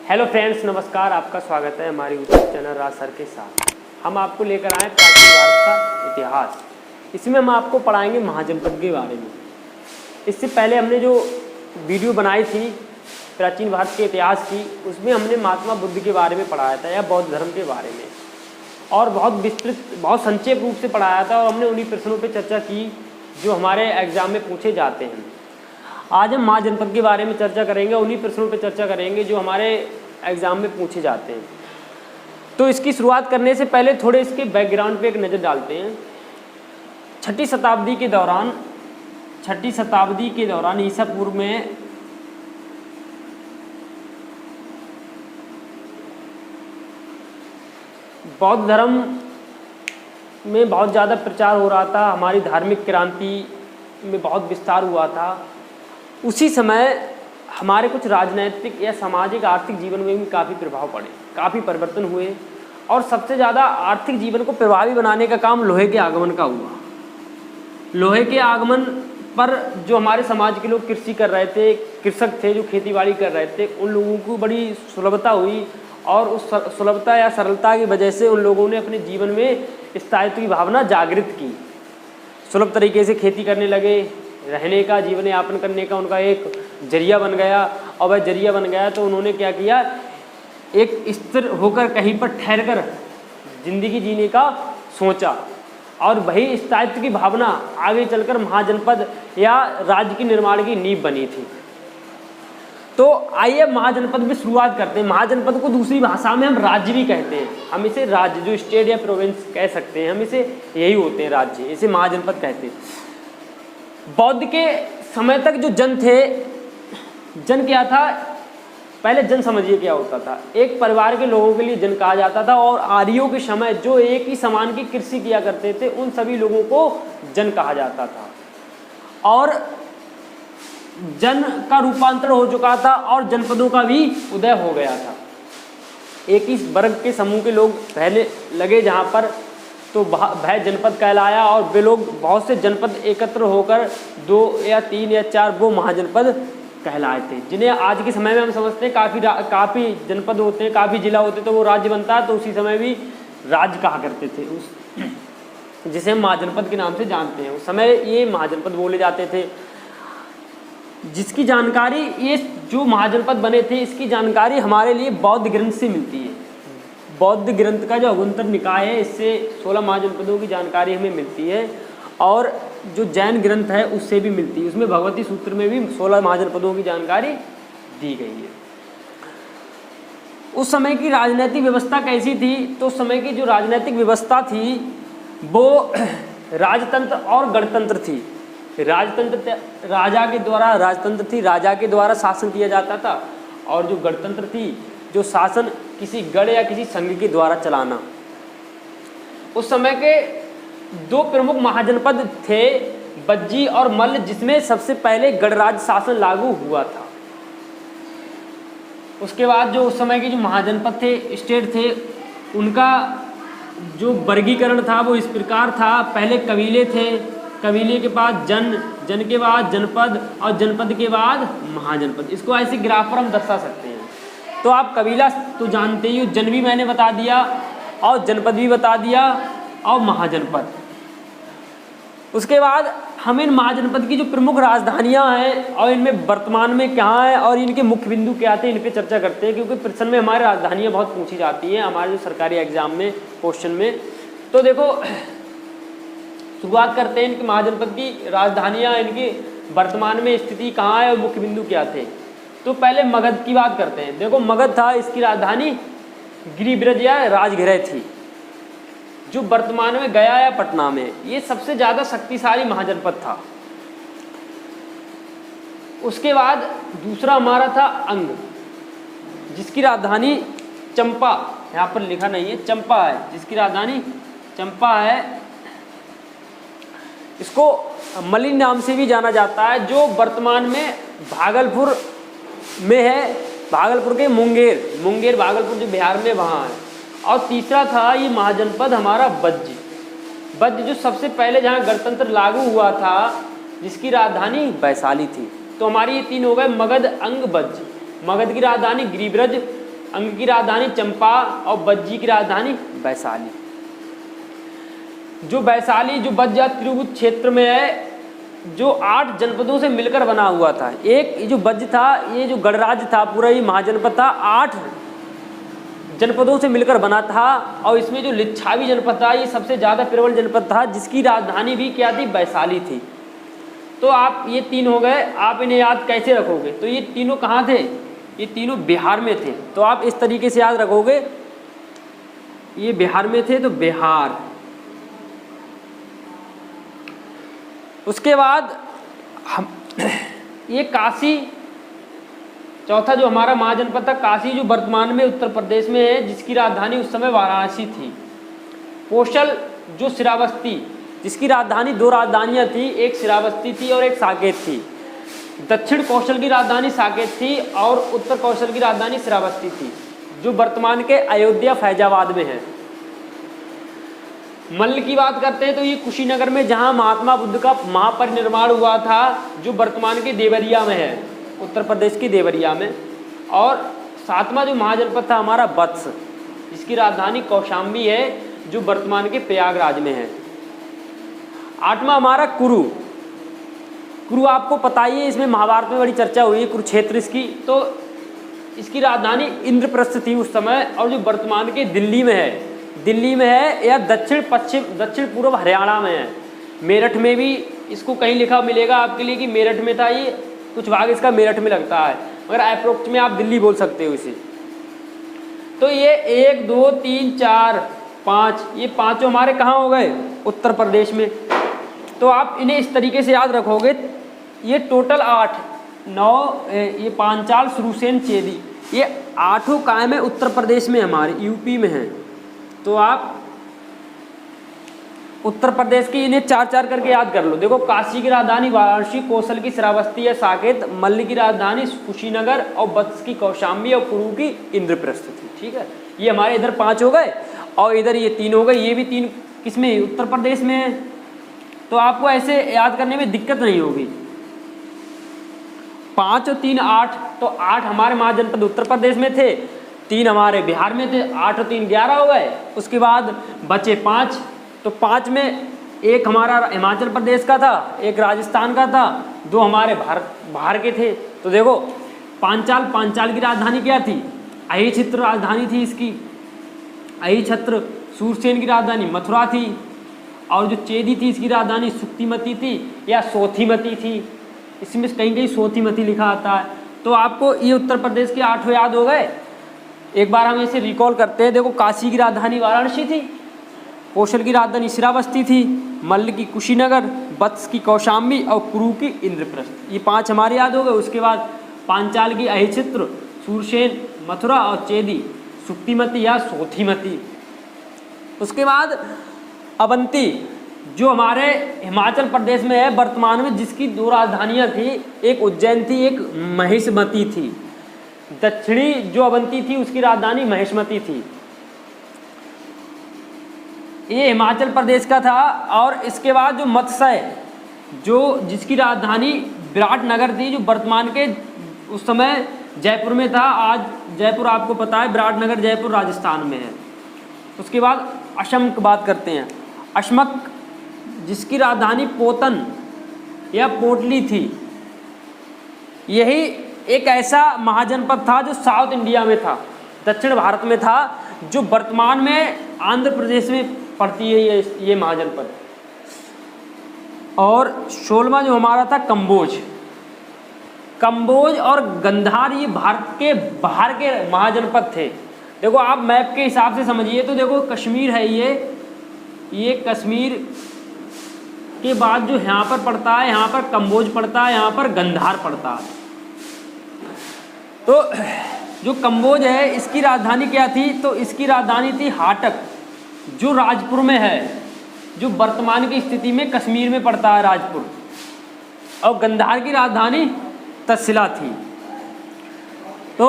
Hello friends, नमस्कार। आपका स्वागत है हमारे यूट्यूब चैनल राज सर के साथ। हम आपको लेकर आए प्राचीन भारत का इतिहास। इसमें हम आपको पढ़ाएंगे महाजनपद के बारे में। इससे पहले हमने जो वीडियो बनाई थी प्राचीन भारत के इतिहास की, उसमें हमने महात्मा बुद्ध के बारे में पढ़ाया था या बौद्ध धर्म के बारे में, और बहुत विस्तृत, बहुत संक्षेप रूप से पढ़ाया था। और हमने उन्हीं प्रश्नों पर चर्चा की जो हमारे एग्जाम में पूछे जाते हैं। आज हम महाजनपद के बारे में चर्चा करेंगे, उन्हीं प्रश्नों पर चर्चा करेंगे जो हमारे एग्ज़ाम में पूछे जाते हैं। तो इसकी शुरुआत करने से पहले थोड़े इसके बैकग्राउंड पे एक नज़र डालते हैं। छठी शताब्दी के दौरान ईसा पूर्व में बौद्ध धर्म में बहुत ज़्यादा प्रचार हो रहा था। हमारी धार्मिक क्रांति में बहुत विस्तार हुआ था। उसी समय हमारे कुछ राजनैतिक या सामाजिक आर्थिक जीवन में भी काफ़ी प्रभाव पड़े, काफ़ी परिवर्तन हुए। और सबसे ज़्यादा आर्थिक जीवन को प्रभावी बनाने का काम लोहे के आगमन का हुआ। लोहे के आगमन पर जो हमारे समाज के लोग कृषि कर रहे थे, कृषक थे जो खेतीबाड़ी कर रहे थे, उन लोगों को बड़ी सुलभता हुई। और उस सुलभता या सरलता की वजह से उन लोगों ने अपने जीवन में स्थायित्व की भावना जागृत की। सुलभ तरीके से खेती करने लगे, रहने का, जीवन यापन करने का उनका एक जरिया बन गया। और वह जरिया बन गया तो उन्होंने क्या किया, एक स्थिर होकर कहीं पर ठहर कर जिंदगी जीने का सोचा। और वही स्थायित्व की भावना आगे चलकर महाजनपद या राज्य के निर्माण की नींव बनी थी। तो आइए महाजनपद में शुरुआत करते हैं। महाजनपद को दूसरी भाषा में हम राज्य भी कहते हैं। हम इसे राज्य, जो स्टेट या प्रोविंस कह सकते हैं, हम इसे यही होते हैं राज्य, इसे महाजनपद कहते हैं। बौद्ध के समय तक जो जन थे, जन क्या था, पहले जन समझिए क्या होता था। एक परिवार के लोगों के लिए जन कहा जाता था। और आर्यों के समय जो एक ही समान की कृषि किया करते थे, उन सभी लोगों को जन कहा जाता था। और जन का रूपांतरण हो चुका था और जनपदों का भी उदय हो गया था। एक ही वर्ग के समूह के लोग पहले लगे जहाँ पर, तो वह जनपद कहलाया। और वे लोग, बहुत से जनपद एकत्र होकर 2 या 3 या 4 वो महाजनपद कहलाए थे, जिन्हें आज के समय में हम समझते हैं काफ़ी जनपद होते हैं, काफ़ी जिला होते, तो वो राज्य बनता है। तो उसी समय भी राज्य कहा करते थे उस, जिसे हम महाजनपद के नाम से जानते हैं। उस समय ये महाजनपद बोले जाते थे, जिसकी जानकारी, ये जो महाजनपद बने थे, इसकी जानकारी हमारे लिए बौद्ध ग्रंथ से मिलती है। बौद्ध ग्रंथ का जो अगुंतर निकाय है, इससे 16 महाजनपदों की जानकारी हमें मिलती है। और जो जैन ग्रंथ है उससे भी मिलती है। उसमें भगवती सूत्र में भी 16 महाजनपदों की जानकारी दी गई है। उस समय की राजनीतिक व्यवस्था कैसी थी? तो उस समय की जो राजनीतिक व्यवस्था थी वो राजतंत्र और गणतंत्र थी। राजतंत्र राजा के द्वारा, राजतंत्र थी, राजा के द्वारा शासन किया जाता था। और जो गणतंत्र थी, जो शासन किसी गण या किसी संघ के द्वारा चलाना। उस समय के 2 प्रमुख महाजनपद थे, बज्जी और मल्ल, जिसमें सबसे पहले गणराज्य शासन लागू हुआ था। उसके बाद जो उस समय के जो महाजनपद थे, स्टेट थे, उनका जो वर्गीकरण था वो इस प्रकार था। पहले कबीले थे, कबीले के बाद जन, जन के बाद जनपद, और जनपद के बाद महाजनपद। इसको ऐसे ग्राफ पर हम दर्शा सकते हैं। तो आप कबीला तो जानते ही हो, जन भी मैंने बता दिया, और जनपद भी बता दिया, और महाजनपद। उसके बाद हम इन महाजनपद की जो प्रमुख राजधानियां हैं और इनमें वर्तमान में कहाँ हैं और इनके मुख्य बिंदु क्या थे, इन पे चर्चा करते हैं। क्योंकि प्रश्न में हमारी राजधानियां बहुत पूछी जाती हैं हमारे जो सरकारी एग्जाम में, क्वेश्चन में। तो देखो, शुरुआत करते हैं इनके महाजनपद की राजधानियाँ, इनकी वर्तमान में स्थिति कहाँ है और मुख्य बिंदु क्या थे। तो पहले मगध की बात करते हैं। देखो, मगध था, इसकी राजधानी गिरिब्रज या राजगृह थी, जो वर्तमान में गया या पटना में। ये सबसे ज़्यादा शक्तिशाली महाजनपद था। उसके बाद दूसरा हमारा था अंग, जिसकी राजधानी चंपा, यहाँ पर लिखा नहीं है, चंपा है, जिसकी राजधानी चंपा है। इसको मलिन नाम से भी जाना जाता है, जो वर्तमान में भागलपुर में है। भागलपुर के मुंगेर भागलपुर जो बिहार में, वहाँ है। और तीसरा था ये महाजनपद हमारा बज्ज, जो सबसे पहले जहाँ गणतंत्र लागू हुआ था, जिसकी राजधानी वैशाली थी। तो हमारी ये 3 हो गए, मगध, अंग, बज्ज। मगध की राजधानी गिरिब्रज, अंग की राजधानी चंपा और बज्जी की राजधानी वैशाली। जो वैशाली जो बज्ज या त्रिभुज क्षेत्र में है, जो 8 जनपदों से मिलकर बना हुआ था। एक ये जो बज्ज था, ये जो गणराज्य था, पूरा ये महाजनपद था, 8 जनपदों से मिलकर बना था। और इसमें जो लिच्छावी जनपद था, ये सबसे ज़्यादा प्रबल जनपद था, जिसकी राजधानी भी क्या थी, वैशाली थी। तो आप ये 3 हो गए, आप इन्हें याद कैसे रखोगे? तो ये तीनों कहाँ थे? ये तीनों बिहार में थे। तो आप इस तरीके से याद रखोगे, ये बिहार में थे, तो बिहार। उसके बाद हम ये काशी, चौथा जो हमारा महाजनपद था काशी, जो वर्तमान में उत्तर प्रदेश में है, जिसकी राजधानी उस समय वाराणसी थी। कौशल जो श्रावस्ती, जिसकी राजधानी 2 राजधानियाँ थी, एक श्रावस्ती थी और एक साकेत थी। दक्षिण कौशल की राजधानी साकेत थी और उत्तर कौशल की राजधानी श्रावस्ती थी, जो वर्तमान के अयोध्या फैजाबाद में है। मल्ल की बात करते हैं तो ये कुशीनगर में, जहाँ महात्मा बुद्ध का महापरिनिर्वाण हुआ था, जो वर्तमान के देवरिया में है, उत्तर प्रदेश की देवरिया में। और 7वां जो महाजनपद था हमारा वत्स, जिसकी राजधानी कौशाम्बी है, जो वर्तमान के प्रयागराज में है। 8वां हमारा कुरु। कुरु आपको पता ही है, इसमें महाभारत में बड़ी चर्चा हुई है, कुरुक्षेत्र इसकी। तो इसकी राजधानी इंद्रप्रस्थ थी उस समय, और जो वर्तमान के दिल्ली में है, दिल्ली में है या दक्षिण पूर्व हरियाणा में है। मेरठ में भी इसको कहीं लिखा मिलेगा आपके लिए कि मेरठ में था, ये कुछ भाग इसका मेरठ में लगता है, मगर अप्रोक्स में आप दिल्ली बोल सकते हो इसे। तो ये 1 2 3 4 5, ये पाँचों हमारे कहाँ हो गए, उत्तर प्रदेश में। तो आप इन्हें इस तरीके से याद रखोगे, ये टोटल 8 9, ये पांचाल, सुरसेन, चेदी, ये 8 कायम है उत्तर प्रदेश में, हमारे यूपी में है। तो आप उत्तर प्रदेश की इन्हें 4-4 करके याद कर लो। देखो, काशी की राजधानी वाराणसी, कौशल की श्रावस्ती या साकेत, मल्ल की राजधानी कुशीनगर और वत्स की कौशाम्बी और कुरु की इंद्रप्रस्थ थी। ठीक है, ये हमारे इधर 5 हो गए और इधर ये 3 हो गए। ये भी 3 किसमें, उत्तर प्रदेश में है। तो आपको ऐसे याद करने में दिक्कत नहीं होगी। 5 और 3 8, तो 8 हमारे महाजनपद उत्तर प्रदेश में थे, 3 हमारे बिहार में थे, 8 और 3 11 हो गए। उसके बाद बचे 5, तो 5 में एक हमारा हिमाचल प्रदेश का था, एक राजस्थान का था, 2 हमारे बाहर के थे। तो देखो, पांचाल की राजधानी क्या थी, अही छत्र राजधानी थी इसकी, अही छत्र। सूरसेन की राजधानी मथुरा थी, और जो चेदी थी इसकी राजधानी सुक्तिमती थी या सोथीमती थी, इसमें कहीं कहीं सोथीमती लिखा आता है। तो आपको ये उत्तर प्रदेश के 8 याद हो गए। एक बार हम इसे रिकॉल करते हैं। देखो, काशी की राजधानी वाराणसी थी, कौशल की राजधानी श्रावस्ती थी, मल्ल की कुशीनगर, वत्स की कौशाम्बी और कुरु की इंद्रप्रस्थ, ये 5 हमारे याद हो गए। उसके बाद पांचाल की अहिचित्र, सूरसेन, मथुरा और चेदी सुक्तिमती या सोथीमती। उसके बाद अवंती, जो हमारे हिमाचल प्रदेश में है वर्तमान में, जिसकी 2 राजधानियाँ थी, एक उज्जैन थी, एक महिषमती थी। दक्षिणी जो अवंती थी उसकी राजधानी महिषमती थी, ये हिमाचल प्रदेश का था। और इसके बाद जो मत्स्य, जो जिसकी राजधानी विराटनगर थी, जो वर्तमान के उस समय जयपुर में था। आज जयपुर आपको पता है, विराटनगर जयपुर राजस्थान में है। उसके बाद असम की बात करते हैं। अशमक, जिसकी राजधानी पोतन या पोटली थी। यही एक ऐसा महाजनपद था जो साउथ इंडिया में था, दक्षिण भारत में था, जो वर्तमान में आंध्र प्रदेश में पड़ती है ये महाजनपद। और 16वां जो हमारा था कंबोज और गंधार, ये भारत के बाहर के महाजनपद थे। देखो, आप मैप के हिसाब से समझिए तो देखो, कश्मीर है ये कश्मीर के बाद जो यहाँ पर पड़ता है, यहाँ पर कंबोज पड़ता है, यहाँ पर गंधार पड़ता है। तो जो कंबोज है, इसकी राजधानी क्या थी, तो इसकी राजधानी थी हाटक, जो राजपुर में है, जो वर्तमान की स्थिति में कश्मीर में पड़ता है राजपुर। और गंधार की राजधानी तक्षशिला थी। तो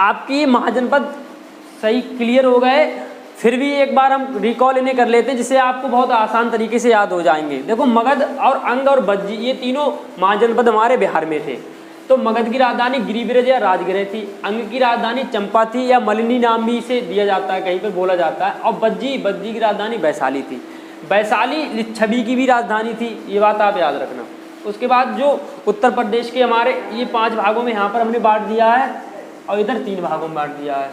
आपकी महाजनपद सही क्लियर हो गए। फिर भी एक बार हम रिकॉल इन्हें कर लेते हैं, जिससे आपको बहुत आसान तरीके से याद हो जाएंगे। देखो, मगध और अंग और बज्जी, ये तीनों महाजनपद हमारे बिहार में थे। तो मगध की राजधानी गिरिब्रज या राजगृह थी। अंग की राजधानी चंपा थी या मलिनी नाम भी इसे दिया जाता है, कहीं पर बोला जाता है। और बज्जी की राजधानी वैशाली थी। वैशाली लिच्छवी की भी राजधानी थी, ये बात आप याद रखना। उसके बाद जो उत्तर प्रदेश के हमारे ये 5 भागों में यहाँ पर हमने बांट दिया है और इधर 3 भागों में बांट दिया है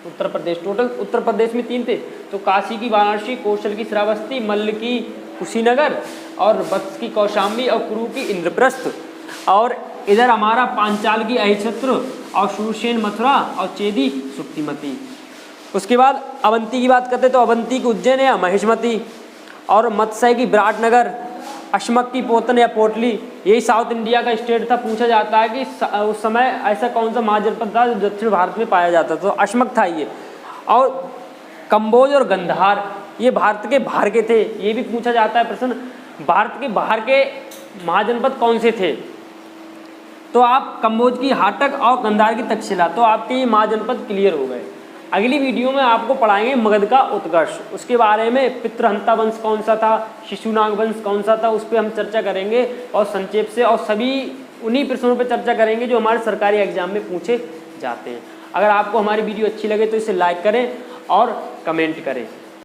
उत्तर प्रदेश। टोटल उत्तर प्रदेश में 3 थे, तो काशी की वाराणसी, कौशल की श्रावस्ती, मल्ल की कुशीनगर और वत्स की कौशाम्बी और कुरु की इंद्रप्रस्थ। और इधर हमारा पांचाल की अहिछत्र और शूरसेन मथुरा और चेदी सुप्तिमती। उसके बाद अवंती की बात करते तो अवंती की उज्जैन या महिष्मती और मत्स्य की विराटनगर, अशमक की पोतन या पोटली। यही साउथ इंडिया का स्टेट था। पूछा जाता है कि उस समय ऐसा कौन सा महाजनपद था जो दक्षिण भारत में पाया जाता था, तो अशमक था ये। और कंबोज और गंधार ये भारत के बाहर के थे, ये भी पूछा जाता है प्रश्न, भारत के बाहर के महाजनपद कौन से थे। तो आप कंबोज की हाटक और गंधार की तक्षशिला, तो आपके ये महाजनपद क्लियर हो गए। अगली वीडियो में आपको पढ़ाएंगे मगध का उत्कर्ष, उसके बारे में पितृहंता वंश कौन सा था, शिशुनाग वंश कौन सा था, उस पर हम चर्चा करेंगे और संक्षेप से, और सभी उन्हीं प्रश्नों पर चर्चा करेंगे जो हमारे सरकारी एग्जाम में पूछे जाते हैं। अगर आपको हमारी वीडियो अच्छी लगे तो इसे लाइक करें और कमेंट करें।